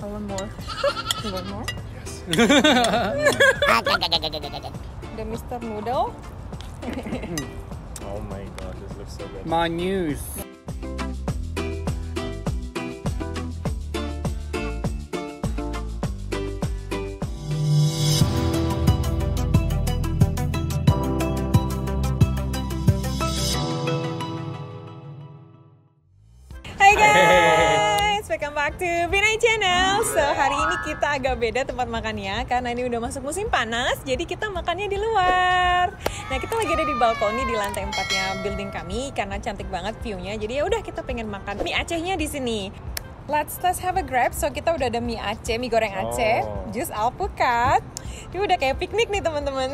I want more. You want more? Yes. The Mr. Noodle. Oh my god, this looks so good. My news. Hai guys, welcome back to Bisa-Bisanya channel. So hari ini kita agak beda tempat makannya karena ini udah masuk musim panas, jadi kita makannya di luar. Nah kita lagi ada di balkoni di lantai 4-nya building kami karena cantik banget view-nya. Jadi ya udah kita pengen makan mie Acehnya di sini. Let's have a grab. So kita udah ada mie Aceh, mie goreng Aceh, jus alpukat. Ini udah kayak piknik nih teman-teman.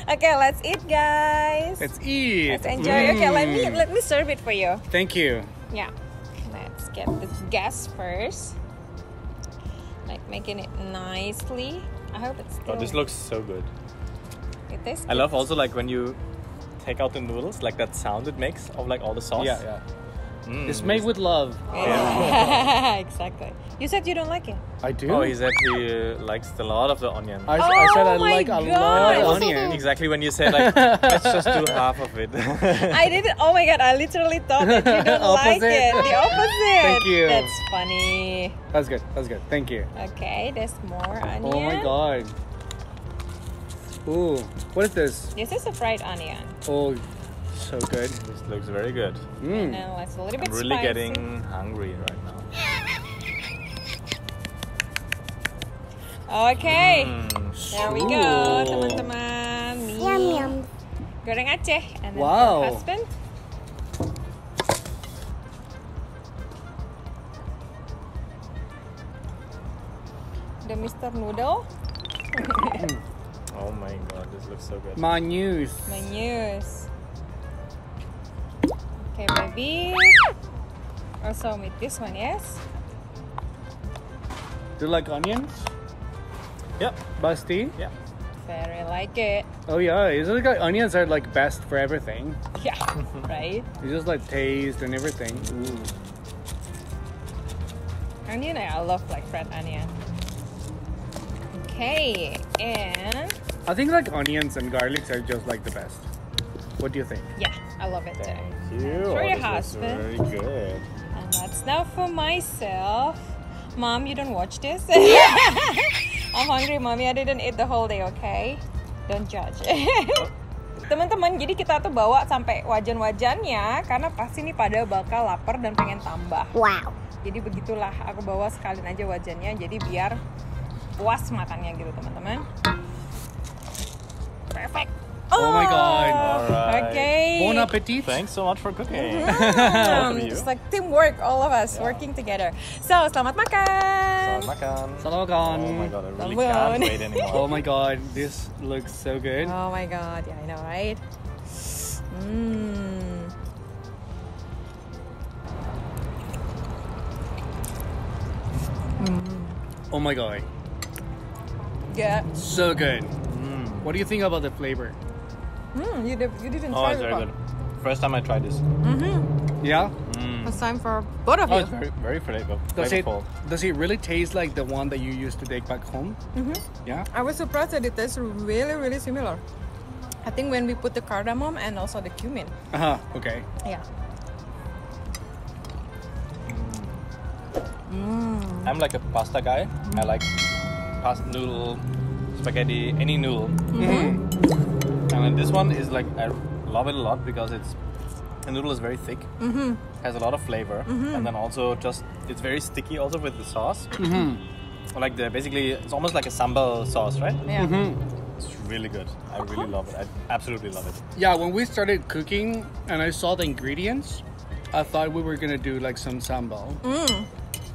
Okay, let's eat guys. Let's eat. Let's enjoy. Okay, let me serve it for you. Thank you. Yeah, let's get the gas first. Like making it nicely. I hope it's still... Oh, this looks so good. It tastes I love also like when you take out the noodles, like that sound it makes of like all the sauce. Yeah, yeah. It's made with love. Yeah. Exactly. You said you don't like it. I do. Oh, he said he likes a lot of the onion. I said I Oh my like a lot God. of onion. Exactly when you said like, let's just do half of it. I didn't. Oh my god! I literally thought that you don't like Opposite. it. The opposite. Thank you. That's funny. That's good. That's good. Thank you. Okay, there's more onion. Oh my god. Ooh, what is this? This is a fried onion. Oh, so good. This looks very good. And then it's a little bit I'm really spicy. getting hungry right now. Okay, there we go, teman-teman. Mie Goreng Aceh and then Wow. her husband. The Mr. Noodle. Oh my god, this looks so good. My news. My news. Okay, baby. Also with this one, yes? Do you like onions? Yep. Basti? Yeah. Very like it. Oh yeah, it's like onions are like best for everything. Yeah, right? It's just like taste and everything. Ooh. Onion, I love like fried onion. Okay, and I think like onions and garlics are just like the best. What do you think? yeah, I love it too. Thank you. For your this looks husband. very good. And that's now for myself. Mom, you don't watch this. I'm hungry, mommy. I didn't eat the whole day, okay? Don't judge. Teman-teman, jadi kita tuh bawa sampai wajan-wajannya karena pasti nih pada bakal lapar dan pengen tambah. Wow. Jadi begitulah, aku bawa sekalian aja wajannya, jadi biar puas makannya gitu, teman-teman. Perfect. Oh my god. Alright. Okay. Bon appetit. Thanks so much for cooking. It's like teamwork, all of us working together. So, selamat makan. Selamat makan. Selamat makan. Oh my god, I really Selamat. can't wait anymore. Oh my god, this looks so good. Oh my god, yeah, I know, right? Oh my god, Yeah. so good. What do you think about the flavor? You didn't Oh, try it's very before. good. First time I tried this. Yeah? First time for both of Oh, you. it's very Does it flavorful. really taste like the one that you used to take back home? Yeah? I was surprised that it tastes really similar. I think when we put the cardamom and also the cumin. Okay. Yeah. I'm like a pasta guy. I like pasta noodle, spaghetti, any noodle. And then this one is like, I love it a lot because the noodle is very thick, has a lot of flavor, and then also just, it's very sticky also with the sauce. Like basically, it's almost like a sambal sauce, right? Yeah. It's really good. I really love it. I absolutely love it. Yeah, when we started cooking and I saw the ingredients, I thought we were gonna do like some sambal.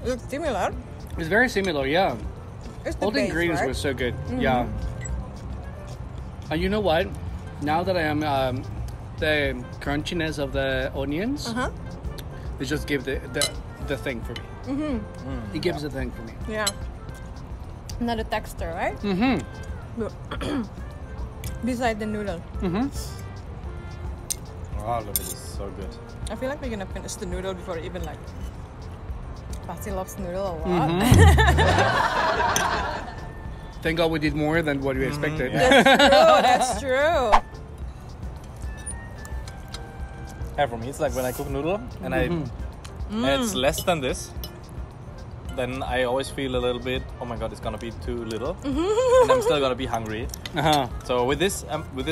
Looks similar. It's very similar, yeah. It's the All the base, ingredients right? were so good. Yeah. And you know what? Now that I am the crunchiness of the onions, it just gives the thing for me. It gives the thing for me. Yeah. Another texture, right? Beside the noodle. Oh, look at this, so good. I feel like we're gonna finish the noodle before even like Pasti loves noodle a lot. Thank God we did more than what we expected. That's true. Yeah, for me, it's like when I cook noodle and and it's less than this, then I always feel a little bit, oh my god, it's gonna be too little, and I'm still gonna be hungry. So with this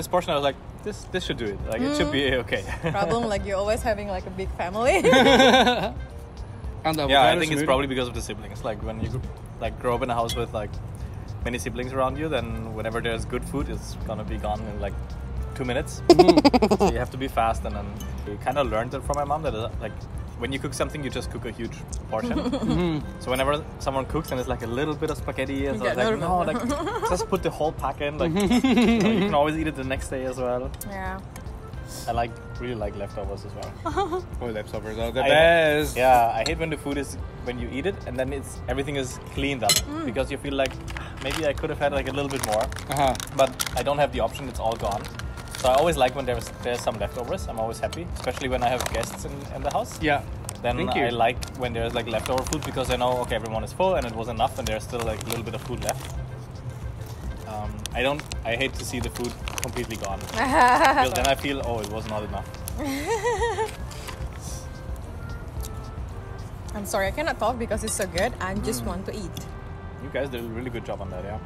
portion, I was like, this should do it. Like it should be okay. Problem like you're always having like a big family. And the Yeah, I avocado think it's smoothie. probably because of the siblings. Like when you like grow up in a house with like many siblings around you, then whenever there's good food, it's gonna be gone in like 2 minutes. So you have to be fast, and then we kind of learned it from my mom that like when you cook something, you just cook a huge portion. So whenever someone cooks and it's like a little bit of spaghetti, and so I was like, no, like just put the whole pack in. Like you can always eat it the next day as well. Yeah. I really like leftovers as well. Oh, leftovers are the best. Yeah, I hate when the food is when you eat it and then everything is cleaned up because you feel like maybe I could have had like a little bit more, but I don't have the option. It's all gone. So I always like when there's some leftovers. I'm always happy, especially when I have guests in the house. Yeah. Then Thank you. I like when there's like leftover food because I know okay everyone is full and it was enough and there's still like a little bit of food left. I hate to see the food completely gone because then I feel oh it was not enough. I'm sorry, I cannot talk because it's so good. I just want to eat. You guys did a really good job on that, yeah.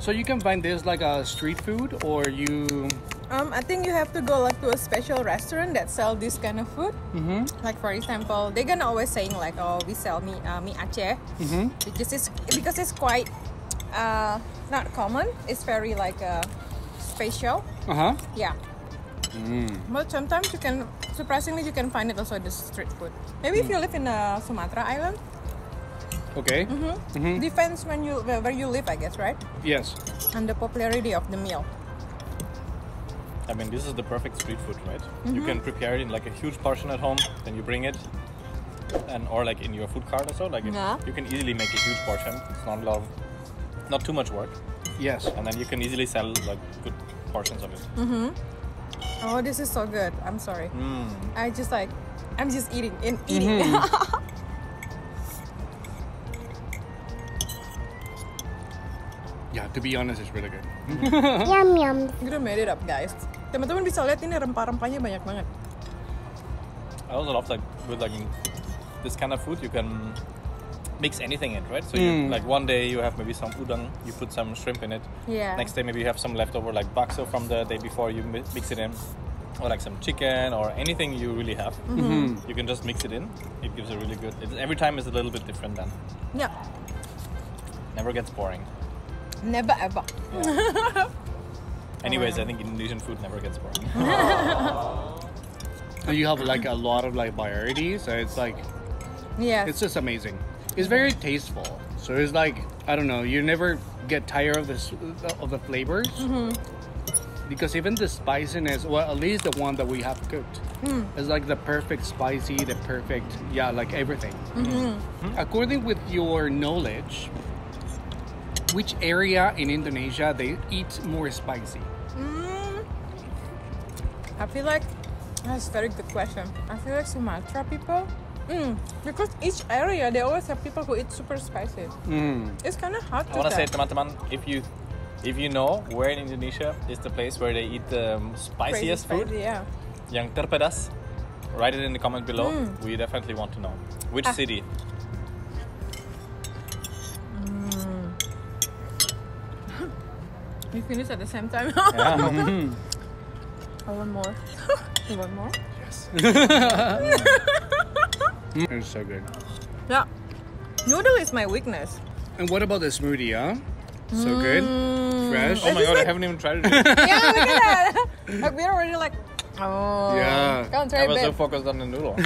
So you can find this like a street food, or you. I think you have to go like to a special restaurant that sell this kind of food. Like for example, they're gonna always saying like, oh, we sell Mie Aceh, because it's quite not common. It's very like special. Yeah. But sometimes you can surprisingly you can find it also in the street food. Maybe if you live in Sumatra Island. Okay. Depends where you live, I guess, right? Yes. And the popularity of the meal. I mean, this is the perfect street food, right? You can prepare it in like a huge portion at home, then you bring it, or like in your food cart or so. Like you can easily make a huge portion. It's not too much work, Yes. and then you can easily sell like good portions of it. Oh, this is so good. I'm sorry. I'm just eating and eating. Yeah, to be honest, it's really good. Yum yum. Kita made it up, guys. Teman-teman bisa lihat ini rempah-rempahnya banyak banget. I also love like with like this kind of food you can mix anything in, right? So you, like one day you have maybe some udang, you put some shrimp in it. Yeah. Next day maybe you have some leftover like bakso from the day before, you mix it in, or like some chicken or anything you really have. You can just mix it in. It gives a really good. Every time is a little bit different then. Yeah. Never gets boring. Never ever. Anyways, I think Indonesian food never gets boring. And you have like a lot of like varieties, so it's like Yes. it's just amazing. It's very tasteful. So it's like I don't know, you never get tired of the flavors. Because even the spiciness, well, at least the one that we have cooked, is like the perfect spicy, the perfect, like everything. According with your knowledge, which area in Indonesia they eat more spicy? I feel like that's a very good question. I feel like Sumatra people, because each area they always have people who eat super spicy. It's kind of hard to I want to say, tell. teman-teman, if you know where in Indonesia is the place where they eat the spiciest Crazy food, spicy, yeah. yang terpedas, write it in the comment below. We definitely want to know which city. We finish at the same time. Yeah. I want more. You want more? Yes. It's so good. Yeah. Noodle is my weakness. And what about the smoothie? So good, fresh. Oh my god, I haven't even tried it. Yeah, look at that. Like we're already like, oh. Yeah. Come try I it, was so babe. focused on the noodle.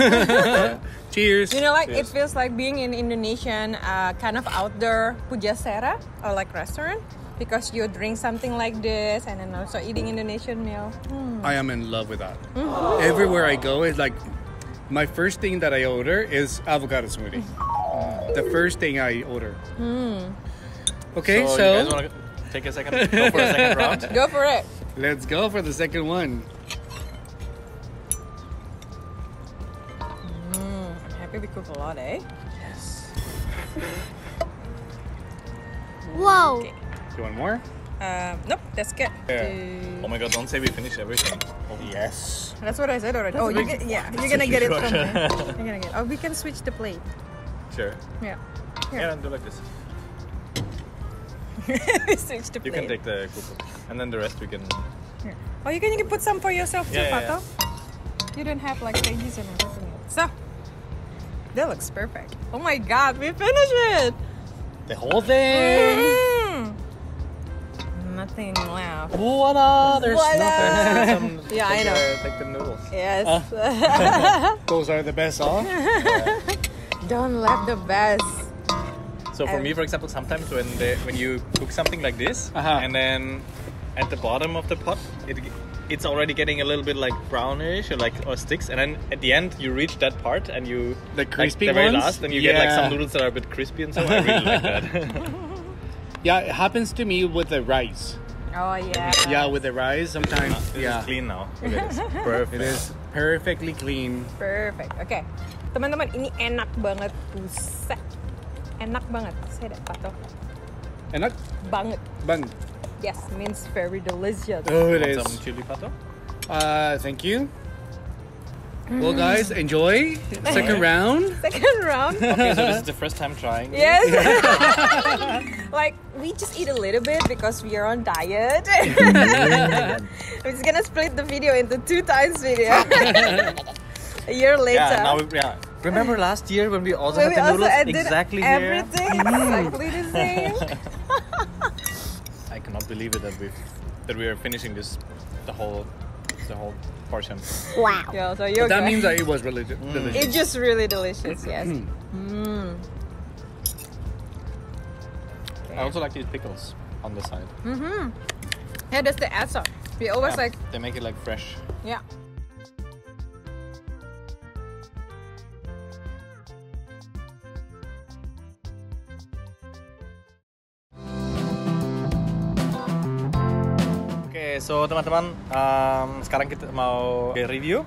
Cheers. You know, like it Cheers. feels like being in Indonesian kind of outdoor pujasera or like restaurant, because you drink something like this and then also eating Indonesian meal. I am in love with that. Everywhere I go, it's like my first thing that I order is avocado smoothie. The first thing I order. Okay, So, you so guys want to take a second, go for a second round? Go for it. let's go for the second one. I'm happy we cook a lot, eh? Yes. Whoa. Okay. You want more? Nope, that's good. Oh my god, don't say we finish everything. Oh, yes. That's what I said already. Oh, you're gonna get it from there. You're gonna get. Oh, we can switch the plate. Sure. Yeah. Yeah, and do like this. Switch the You plate. can take the cookbook. And then the rest we can... Here. Oh, you can put some for yourself too, Yeah, Pato. You don't have like veggies and everything. So, that looks perfect. Oh my god, we finished it! The whole thing! Mm. Nothing left. Voila! There's Voila! nothing. Yeah, I know. Take the noodles. Yes. Those are the best, huh? Don't left the best. So for me, for example, sometimes when you cook something like this, Uh-huh. and then at the bottom of the pot, it's already getting a little bit like brownish or sticks, and then at the end you reach that part and you The crispy like, the very ones? last, and you get like Yeah. some noodles that are a bit crispy and so. I really like that. Yeah, it happens to me with the rice. Oh yeah. Yeah, with the rice sometimes. This Yeah, is clean now. Look at this. Perfect. it is perfectly clean. Perfect. Oke, teman-teman, ini enak banget, buset. Enak banget. Saya ada Pato. Enak Banget. banget. Yes, means very delicious. Oh, it Want is. some chili pato? Thank you. Well, guys, enjoy. Second round. Second round. Okay, so this is the first time trying. Yes. Like we just eat a little bit because we are on diet. I'm just gonna split the video into 2 times video. A year later. Yeah, now remember last year when we also When had we the also noodles added exactly here? everything exactly the same. I cannot believe it that we are finishing the whole portion. Wow. Yeah, so you That means that it was really delicious. it's just really delicious. Yes. Mm. I also like these pickles on the side. Yeah, that's the answer. We always Yeah, like they make it like fresh. yeah. Oke, so teman-teman, sekarang kita mau review.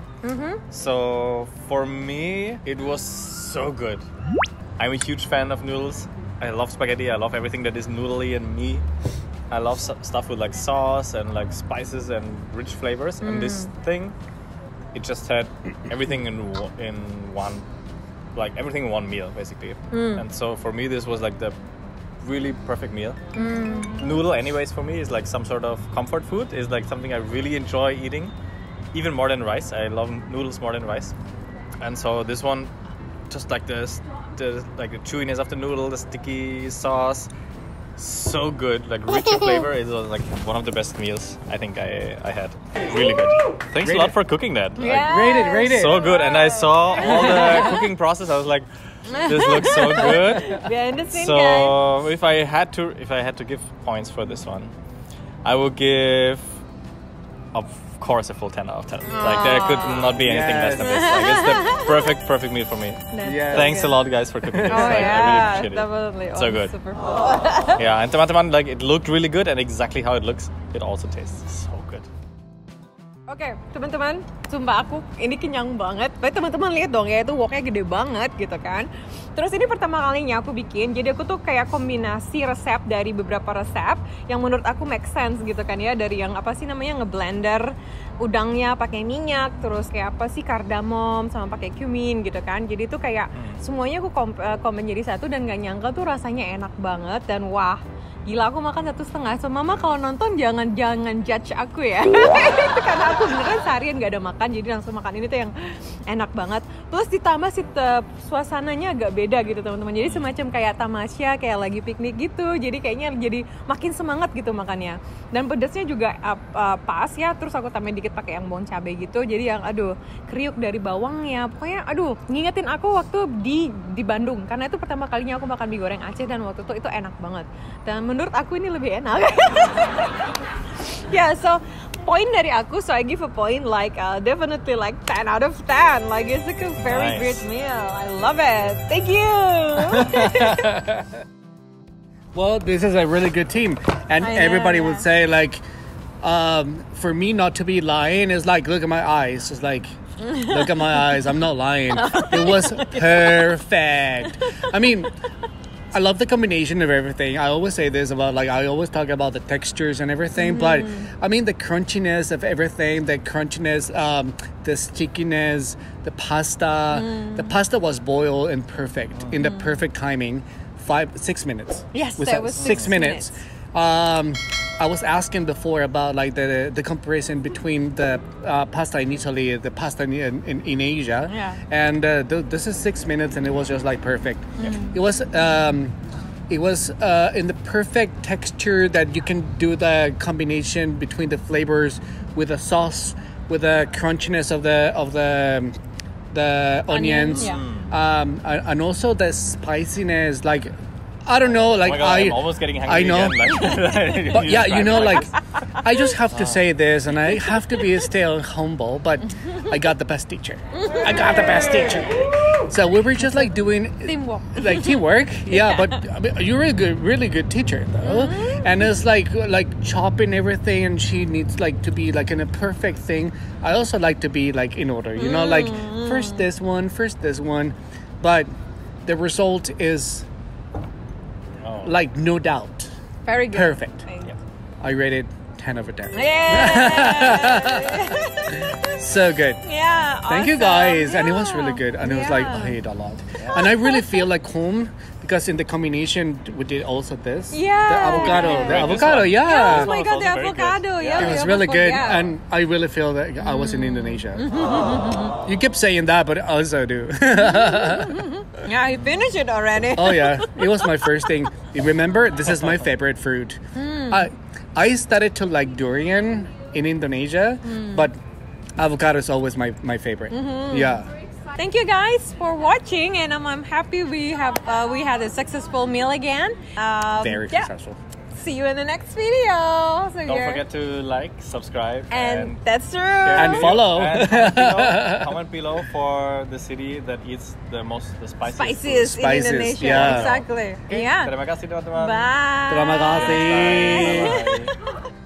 So for me, it was so good. I'm a huge fan of noodles. I love spaghetti. I love everything that is noodly and meat. I love stuff with like sauce and like spices and rich flavors. And this thing, it just had everything in one, like everything in one meal basically. And so for me, this was like the really perfect meal. Noodle anyways for me is like some sort of comfort food. Is like something I really enjoy eating, even more than rice. I love noodles more than rice. And so this one, just like the chewiness of the noodle, the sticky sauce, so good, like rich in flavor. It was like one of the best meals I think I had. Really good. Thanks a lot for cooking that. Like, Yeah. Rate it. so good. And I saw all the cooking process. I was like, this looks so good. Behind the scene, guys. So if I had to give points for this one, I would give, of course, a full 10 out of 10. Like there could not be anything less than this. Like it's the perfect meal for me. Yeah. Thanks a lot, guys, for cooking this. Oh Like, I really yeah, appreciate it. definitely. So Oh, good. Super fun. Yeah, and teman-teman, like it looked really good, and exactly how it looks, it also tastes so good. Oke, teman-teman, sumpah aku ini kenyang banget. Tapi teman-teman lihat dong ya, itu woknya gede banget gitu kan. Terus ini pertama kalinya aku bikin, jadi aku tuh kayak kombinasi resep dari beberapa resep yang menurut aku make sense gitu kan ya. Dari yang apa sih namanya, ngeblender udangnya pakai minyak, terus kayak apa sih, kardamom sama pakai cumin gitu kan. Jadi tuh kayak semuanya aku combine jadi satu dan gak nyangka tuh rasanya enak banget. Dan wah, gila, aku makan 1,5. So mama kalau nonton jangan judge aku ya. Itu karena aku beneran seharian gak ada makan, jadi langsung makan ini tuh yang enak banget. Plus ditambah sih suasananya agak beda gitu teman-teman. Jadi semacam kayak tamasya, kayak lagi piknik gitu. Jadi kayaknya jadi makin semangat gitu makannya. Dan pedasnya juga pas ya. Terus aku tambahin dikit pakai yang bawang cabai gitu. Jadi yang aduh, kriuk dari bawangnya. Pokoknya aduh, ngingetin aku waktu di Bandung. Karena itu pertama kalinya aku makan mie goreng Aceh dan waktu itu enak banget. Dan menurut aku ini lebih enak. Yeah, so point dari aku, so I give a point like definitely like 10 out of 10. Like it's like a very Nice. great meal. I love it. Thank you. Well, this is a really good team, and I know, everybody yeah. would say like, for me not to be lying is like, look at my eyes. It's like Look at my eyes. I'm not lying. It was perfect. I mean, I love the combination of everything. I always say this about I always talk about the textures and everything, but I mean the crunchiness of everything, the crunchiness, the stickiness, the pasta. The pasta was boiled and perfect in the perfect timing, 6 minutes. Yes, Was that was 6 minutes. I was asking before about the comparison between the pasta in Italy, the pasta in Asia, and this is 6 minutes, and it was just perfect. It was in the perfect texture that you can do the combination between the flavors with the sauce, with the crunchiness of the onions, and also the spiciness. I don't know, I'm almost getting hungry. I know, again, but yeah, I just have to say this, and I have to be still humble, but I got the best teacher. So we were just doing teamwork, yeah. But I mean, you're a really good teacher, though. And it's like chopping everything, and she needs to be in a perfect thing. I also like to be in order, first this one, but the result is. No doubt. Very good. Perfect. I rated 10 over 10. Yeah. So good. Yeah. Thank you awesome. guys. Yeah. And it was really good. And it was I ate a lot. And I really feel like home because in the combination we did also this. Yeah. The avocado. The Right, avocado, yeah. Oh my god, the Also very good. avocado. Yeah. It was the really avocado, good, yeah. and I really feel that I was in Indonesia. You keep saying that, but I also do. Yeah, he finished it already. Oh yeah, it was my first thing. You remember, this is my favorite fruit. I started to like durian in Indonesia, but avocado is always my favorite. Yeah. Thank you guys for watching, and I'm happy we had a successful meal again. Very successful. See you in the next video. So Don't forget to like, subscribe, and that's true. And follow. And comment below for the city that eats the spiciest. Spiciest in Spices, Indonesia. yeah. Exactly. Oke, Yeah. terima kasih teman-teman. Bye. Terima kasih. Bye.